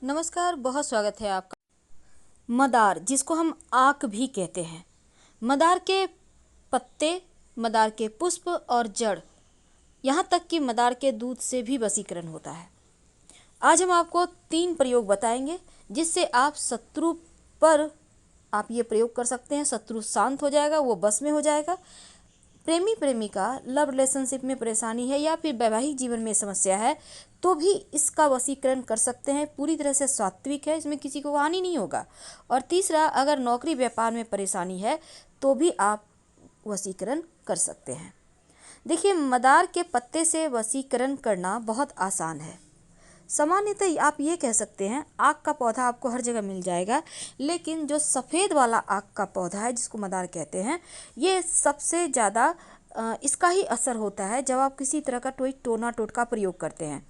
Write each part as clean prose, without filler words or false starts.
नमस्कार, बहुत स्वागत है आपका। मदार, जिसको हम आक भी कहते हैं, मदार के पत्ते, मदार के पुष्प और जड़, यहाँ तक कि मदार के दूध से भी वशीकरण होता है। आज हम आपको 3 प्रयोग बताएंगे जिससे आप शत्रु पर आप ये प्रयोग कर सकते हैं। शत्रु शांत हो जाएगा, वो बस में हो जाएगा। प्रेमी प्रेमिका लव रिलेशनशिप में परेशानी है या फिर वैवाहिक जीवन में समस्या है तो भी इसका वशीकरण कर सकते हैं। पूरी तरह से सात्विक है, इसमें किसी को हानि नहीं होगा। और तीसरा, अगर नौकरी व्यापार में परेशानी है तो भी आप वशीकरण कर सकते हैं। देखिए, मदार के पत्ते से वशीकरण करना बहुत आसान है। सामान्यतः आप ये कह सकते हैं आक का पौधा आपको हर जगह मिल जाएगा, लेकिन जो सफ़ेद वाला आक का पौधा है जिसको मदार कहते हैं, ये सबसे ज़्यादा इसका ही असर होता है जब आप किसी तरह का कोई टोना टोटका प्रयोग करते हैं।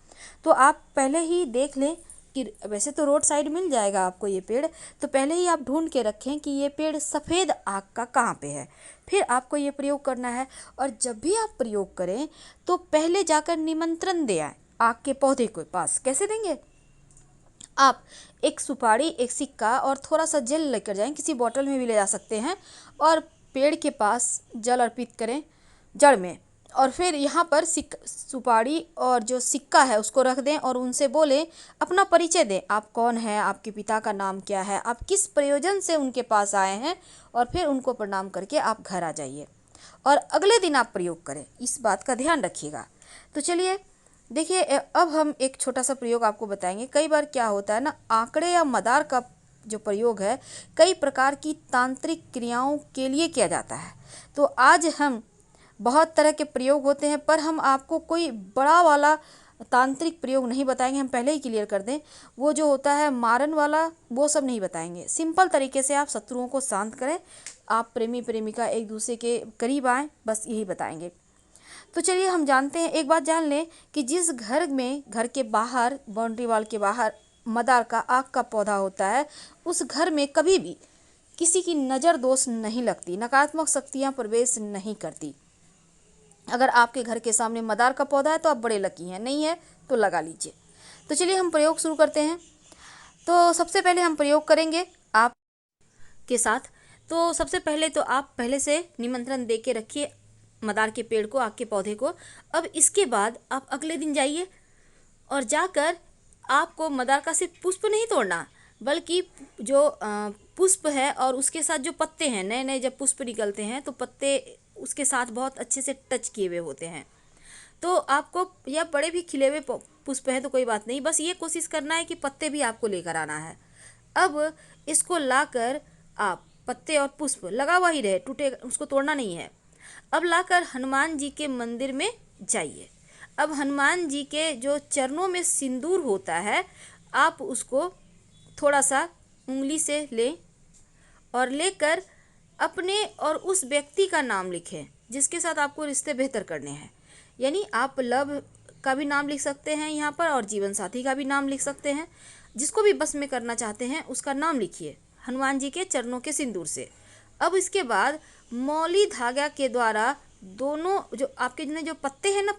तो आप पहले ही देख लें कि वैसे तो रोड साइड मिल जाएगा आपको ये पेड़, तो पहले ही आप ढूंढ के रखें कि ये पेड़ सफ़ेद आक का कहाँ पे है, फिर आपको ये प्रयोग करना है। और जब भी आप प्रयोग करें तो पहले जाकर निमंत्रण दे आए आक के पौधे के पास। कैसे देंगे? आप एक सुपारी, एक सिक्का और थोड़ा सा जल लेकर जाएं, किसी बोतल में भी ले जा सकते हैं, और पेड़ के पास जल अर्पित करें जड़ में, और फिर यहाँ पर सुपारी और जो सिक्का है उसको रख दें और उनसे बोलें, अपना परिचय दें, आप कौन हैं, आपके पिता का नाम क्या है, आप किस प्रयोजन से उनके पास आए हैं, और फिर उनको प्रणाम करके आप घर आ जाइए और अगले दिन आप प्रयोग करें। इस बात का ध्यान रखिएगा। तो चलिए देखिए, अब हम एक छोटा सा प्रयोग आपको बताएंगे। कई बार क्या होता है ना, आंकड़े या मदार का जो प्रयोग है कई प्रकार की तांत्रिक क्रियाओं के लिए किया जाता है। तो आज हम बहुत तरह के प्रयोग होते हैं, पर हम आपको कोई बड़ा वाला तांत्रिक प्रयोग नहीं बताएंगे। हम पहले ही क्लियर कर दें, वो जो होता है मारन वाला, वो सब नहीं बताएंगे। सिंपल तरीके से आप शत्रुओं को शांत करें, आप प्रेमी प्रेमिका एक दूसरे के करीब आएँ, बस यही बताएंगे। तो चलिए हम जानते हैं, एक बात जान लें कि जिस घर में घर के बाहर, बाउंड्री वॉल के बाहर मदार का आक का पौधा होता है, उस घर में कभी भी किसी की नज़र दोष नहीं लगती, नकारात्मक शक्तियाँ प्रवेश नहीं करती। अगर आपके घर के सामने मदार का पौधा है तो आप बड़े लकी हैं, नहीं है तो लगा लीजिए। तो चलिए हम प्रयोग शुरू करते हैं। तो सबसे पहले हम प्रयोग करेंगे आप के साथ। तो सबसे पहले तो आप पहले से निमंत्रण दे के रखिए मदार के पेड़ को, आक के पौधे को। अब इसके बाद आप अगले दिन जाइए और जाकर आपको मदार का सिर्फ पुष्प नहीं तोड़ना, बल्कि जो पुष्प है और उसके साथ जो पत्ते हैं, नए नए जब पुष्प निकलते हैं तो पत्ते उसके साथ बहुत अच्छे से टच किए हुए होते हैं। तो आपको, या बड़े भी खिले हुए पुष्प हैं तो कोई बात नहीं, बस ये कोशिश करना है कि पत्ते भी आपको लेकर आना है। अब इसको लाकर आप, पत्ते और पुष्प लगा हुआ ही रहे, टूटे, उसको तोड़ना नहीं है। अब लाकर हनुमान जी के मंदिर में जाइए। अब हनुमान जी के जो चरणों में सिंदूर होता है, आप उसको थोड़ा सा उंगली से लें और लेकर अपने और उस व्यक्ति का नाम लिखें जिसके साथ आपको रिश्ते बेहतर करने हैं। यानी आप लव का भी नाम लिख सकते हैं यहाँ पर, और जीवन साथी का भी नाम लिख सकते हैं। जिसको भी बस में करना चाहते हैं उसका नाम लिखिए हनुमान जी के चरणों के सिंदूर से। अब इसके बाद मौली धागा के द्वारा दोनों जो आपके जो पत्ते हैं ना,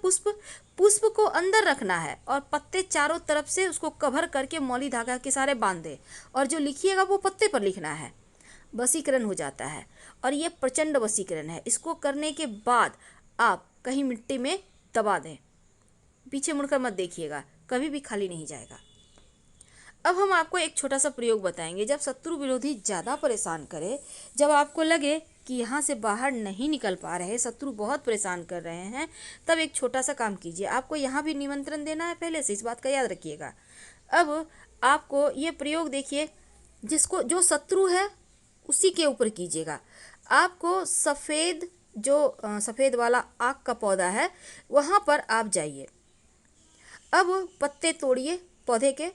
पुष्प को अंदर रखना है और पत्ते चारों तरफ से उसको कवर करके मौली धागा के सारे बांध दें, और जो लिखिएगा वो पत्ते पर लिखना है। वशीकरण हो जाता है और ये प्रचंड वशीकरण है। इसको करने के बाद आप कहीं मिट्टी में दबा दें, पीछे मुड़कर मत देखिएगा, कभी भी खाली नहीं जाएगा। अब हम आपको एक छोटा सा प्रयोग बताएंगे। जब शत्रु विरोधी ज़्यादा परेशान करे, जब आपको लगे कि यहाँ से बाहर नहीं निकल पा रहे, शत्रु बहुत परेशान कर रहे हैं, तब एक छोटा सा काम कीजिए। आपको यहाँ भी निमंत्रण देना है पहले से, इस बात का याद रखिएगा। अब आपको ये प्रयोग देखिए, जिसको जो शत्रु है उसी के ऊपर कीजिएगा। आपको सफ़ेद, जो सफ़ेद वाला आक का पौधा है, वहाँ पर आप जाइए। अब पत्ते तोड़िए पौधे के,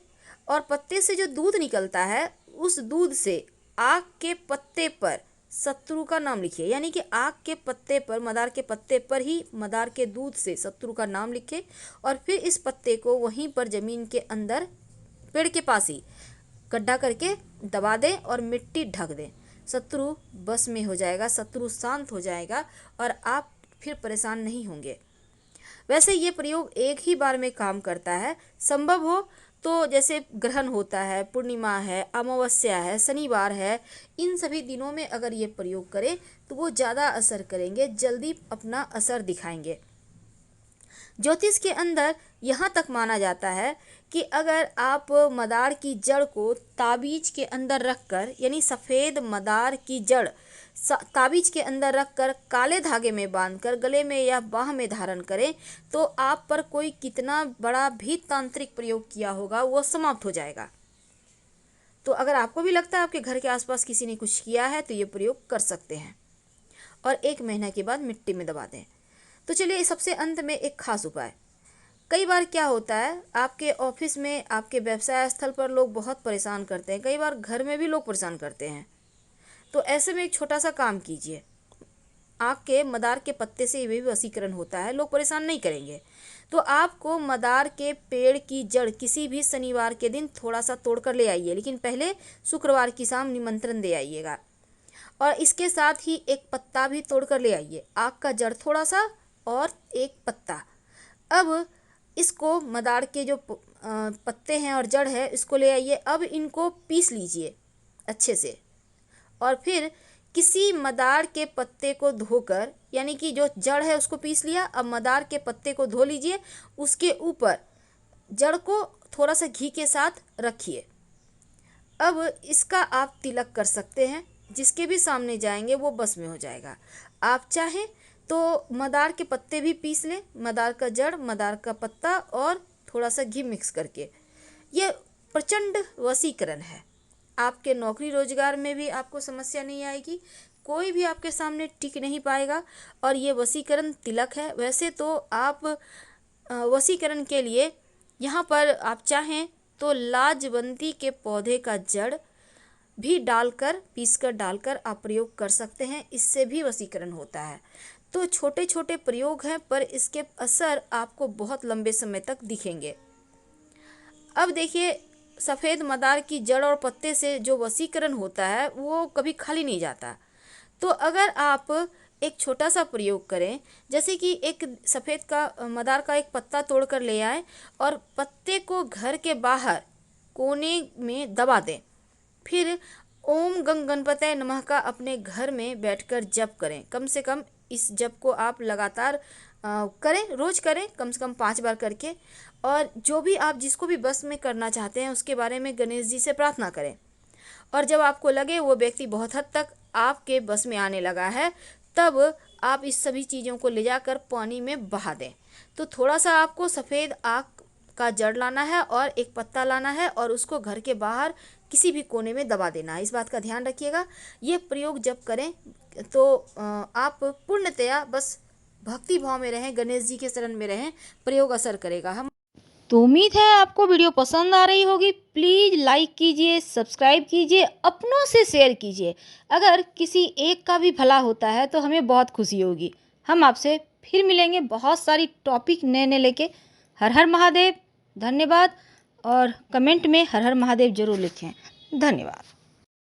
और पत्ते से जो दूध निकलता है उस दूध से आक के पत्ते पर शत्रु का नाम लिखिए। यानी कि आक के पत्ते पर, मदार के पत्ते पर ही मदार के दूध से शत्रु का नाम लिखे, और फिर इस पत्ते को वहीं पर ज़मीन के अंदर पेड़ के पास ही गड्ढा करके दबा दें और मिट्टी ढक दें। शत्रु बस में हो जाएगा, शत्रु शांत हो जाएगा और आप फिर परेशान नहीं होंगे। वैसे ये प्रयोग एक ही बार में काम करता है, संभव हो तो जैसे ग्रहण होता है, पूर्णिमा है, अमावस्या है, शनिवार है, इन सभी दिनों में अगर ये प्रयोग करें तो वो ज़्यादा असर करेंगे, जल्दी अपना असर दिखाएंगे। ज्योतिष के अंदर यहाँ तक माना जाता है कि अगर आप मदार की जड़ को ताबीज के अंदर रखकर, यानी सफ़ेद मदार की जड़ ताबीज के अंदर रखकर काले धागे में बांधकर गले में या बाह में धारण करें तो आप पर कोई कितना बड़ा भी तांत्रिक प्रयोग किया होगा वो समाप्त हो जाएगा। तो अगर आपको भी लगता है आपके घर के आसपास किसी ने कुछ किया है तो ये प्रयोग कर सकते हैं और 1 महीना के बाद मिट्टी में दबा दें। तो चलिए सबसे अंत में एक खास उपाय। कई बार क्या होता है, आपके ऑफिस में, आपके व्यवसाय स्थल पर लोग बहुत परेशान करते हैं, कई बार घर में भी लोग परेशान करते हैं। तो ऐसे में एक छोटा सा काम कीजिए। आँख के मदार के पत्ते से भी वशीकरण होता है, लोग परेशान नहीं करेंगे। तो आपको मदार के पेड़ की जड़ किसी भी शनिवार के दिन थोड़ा सा तोड़ कर ले आइए, लेकिन पहले शुक्रवार की शाम निमंत्रण दे आइएगा। और इसके साथ ही एक पत्ता भी तोड़ कर ले आइए, आँख का जड़ थोड़ा सा और एक पत्ता। अब इसको मदार के जो पत्ते हैं और जड़ है इसको ले आइए। अब इनको पीस लीजिए अच्छे से और फिर किसी मदार के पत्ते को धोकर, यानी कि जो जड़ है उसको पीस लिया, अब मदार के पत्ते को धो लीजिए, उसके ऊपर जड़ को थोड़ा सा घी के साथ रखिए। अब इसका आप तिलक कर सकते हैं, जिसके भी सामने जाएंगे वो बस में हो जाएगा। आप चाहें तो मदार के पत्ते भी पीस लें, मदार का जड़, मदार का पत्ता और थोड़ा सा घी मिक्स करके। ये प्रचंड वशीकरण है। आपके नौकरी रोजगार में भी आपको समस्या नहीं आएगी, कोई भी आपके सामने टिक नहीं पाएगा। और ये वशीकरण तिलक है। वैसे तो आप वशीकरण के लिए यहाँ पर आप चाहें तो लाजवंती के पौधे का जड़ भी डालकर, पीसकर डालकर आप प्रयोग कर सकते हैं, इससे भी वशीकरण होता है। तो छोटे छोटे प्रयोग हैं पर इसके असर आपको बहुत लंबे समय तक दिखेंगे। अब देखिए, सफ़ेद मदार की जड़ और पत्ते से जो वशीकरण होता है वो कभी खाली नहीं जाता। तो अगर आप एक छोटा सा प्रयोग करें, जैसे कि एक सफ़ेद का मदार का एक पत्ता तोड़ कर ले आए और पत्ते को घर के बाहर कोने में दबा दें, फिर ओम गंग गणपतये नमः का अपने घर में बैठकर जप करें। कम से कम इस जप को आप लगातार करें, रोज़ करें, कम से कम 5 बार करके। और जो भी आप जिसको भी बस में करना चाहते हैं उसके बारे में गणेश जी से प्रार्थना करें। और जब आपको लगे वो व्यक्ति बहुत हद तक आपके बस में आने लगा है, तब आप इस सभी चीज़ों को ले जाकर पानी में बहा दें। तो थोड़ा सा आपको सफ़ेद आक का जड़ लाना है और एक पत्ता लाना है और उसको घर के बाहर किसी भी कोने में दबा देना है। इस बात का ध्यान रखिएगा। ये प्रयोग जब करें तो आप पूर्णतया बस भक्ति भाव में रहें, गणेश जी के शरण में रहें, प्रयोग असर करेगा। हम तो उम्मीद है आपको वीडियो पसंद आ रही होगी। प्लीज़ लाइक कीजिए, सब्सक्राइब कीजिए, अपनों से शेयर कीजिए। अगर किसी एक का भी भला होता है तो हमें बहुत खुशी होगी। हम आपसे फिर मिलेंगे बहुत सारी टॉपिक नए नए लेके। हर हर महादेव। धन्यवाद। और कमेंट में हर हर महादेव जरूर लिखें। धन्यवाद।